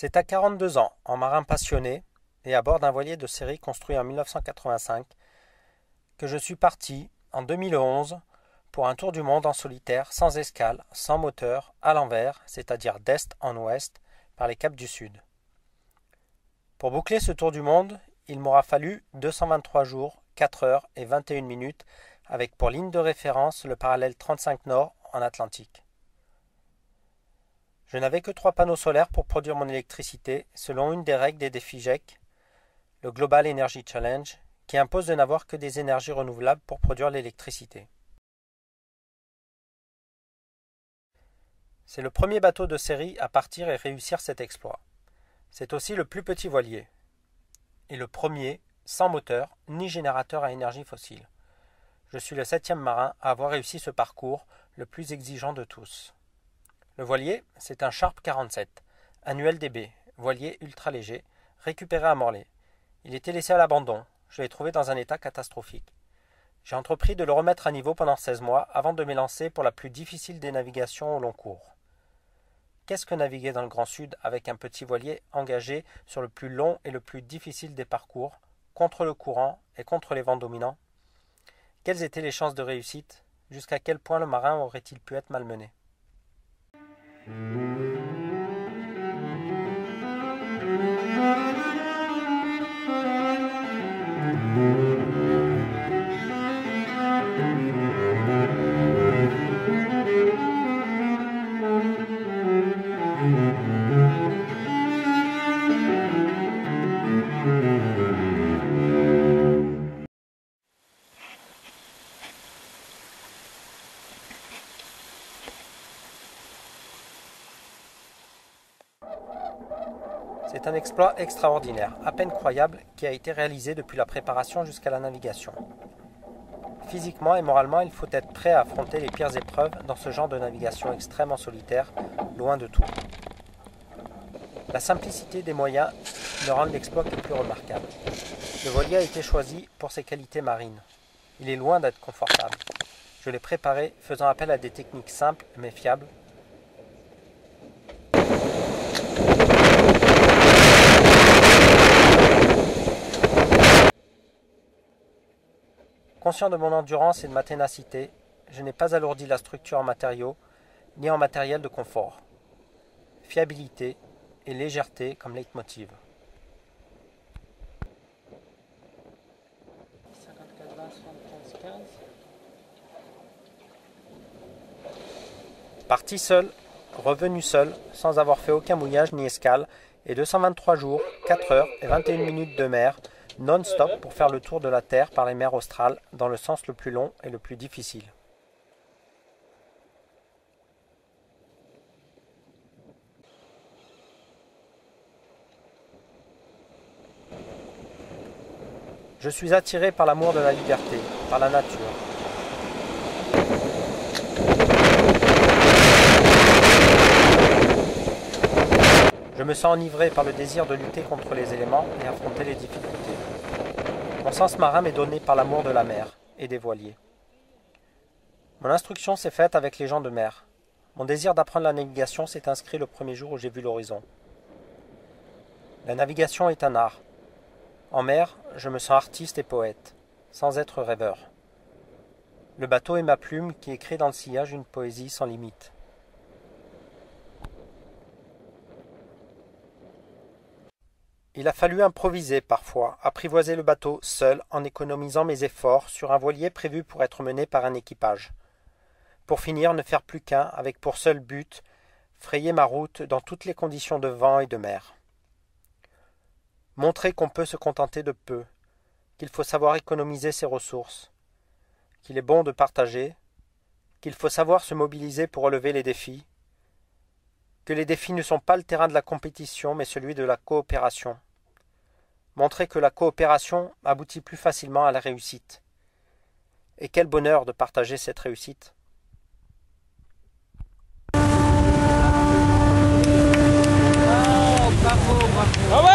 C'est à 42 ans, en marin passionné et à bord d'un voilier de série construit en 1985, que je suis parti, en 2011, pour un tour du monde en solitaire, sans escale, sans moteur, à l'envers, c'est-à-dire d'est en ouest, par les caps du sud. Pour boucler ce tour du monde, il m'aura fallu 223 jours, 4 heures et 21 minutes, avec pour ligne de référence le parallèle 35 Nord en Atlantique. Je n'avais que 3 panneaux solaires pour produire mon électricité, selon une des règles des défis GEC, le Global Energy Challenge, qui impose de n'avoir que des énergies renouvelables pour produire l'électricité. C'est le premier bateau de série à partir et réussir cet exploit. C'est aussi le plus petit voilier, et le premier sans moteur ni générateur à énergie fossile. Je suis le 7e marin à avoir réussi ce parcours, le plus exigeant de tous. Le voilier, c'est un Sharp 47, un ULDB, voilier ultra léger, récupéré à Morlaix. Il était laissé à l'abandon, je l'ai trouvé dans un état catastrophique. J'ai entrepris de le remettre à niveau pendant 16 mois avant de m'élancer pour la plus difficile des navigations au long cours. Qu'est-ce que naviguer dans le Grand Sud avec un petit voilier engagé sur le plus long et le plus difficile des parcours, contre le courant et contre les vents dominants? Quelles étaient les chances de réussite? Jusqu'à quel point le marin aurait-il pu être malmené? C'est un exploit extraordinaire, à peine croyable, qui a été réalisé depuis la préparation jusqu'à la navigation. Physiquement et moralement, il faut être prêt à affronter les pires épreuves dans ce genre de navigation extrême en solitaire, loin de tout. La simplicité des moyens ne rend l'exploit que plus remarquable. Le voilier a été choisi pour ses qualités marines. Il est loin d'être confortable. Je l'ai préparé faisant appel à des techniques simples mais fiables. Conscient de mon endurance et de ma ténacité, je n'ai pas alourdi la structure en matériaux ni en matériel de confort. Fiabilité et légèreté comme leitmotiv. Parti seul, revenu seul, sans avoir fait aucun mouillage ni escale, et 223 jours, 4 heures et 21 minutes de mer, non-stop pour faire le tour de la Terre par les mers australes, dans le sens le plus long et le plus difficile. Je suis attiré par l'amour de la liberté, par la nature. Je me sens enivré par le désir de lutter contre les éléments et affronter les difficultés. Mon sens marin m'est donné par l'amour de la mer et des voiliers. Mon instruction s'est faite avec les gens de mer. Mon désir d'apprendre la navigation s'est inscrit le premier jour où j'ai vu l'horizon. La navigation est un art. En mer, je me sens artiste et poète, sans être rêveur. Le bateau est ma plume qui écrit dans le sillage une poésie sans limite. Il a fallu improviser parfois, apprivoiser le bateau seul en économisant mes efforts sur un voilier prévu pour être mené par un équipage. Pour finir, ne faire plus qu'un, avec pour seul but, frayer ma route dans toutes les conditions de vent et de mer. Montrer qu'on peut se contenter de peu, qu'il faut savoir économiser ses ressources, qu'il est bon de partager, qu'il faut savoir se mobiliser pour relever les défis, que les défis ne sont pas le terrain de la compétition mais celui de la coopération. Montrer que la coopération aboutit plus facilement à la réussite. Et quel bonheur de partager cette réussite. Bravo, bravo.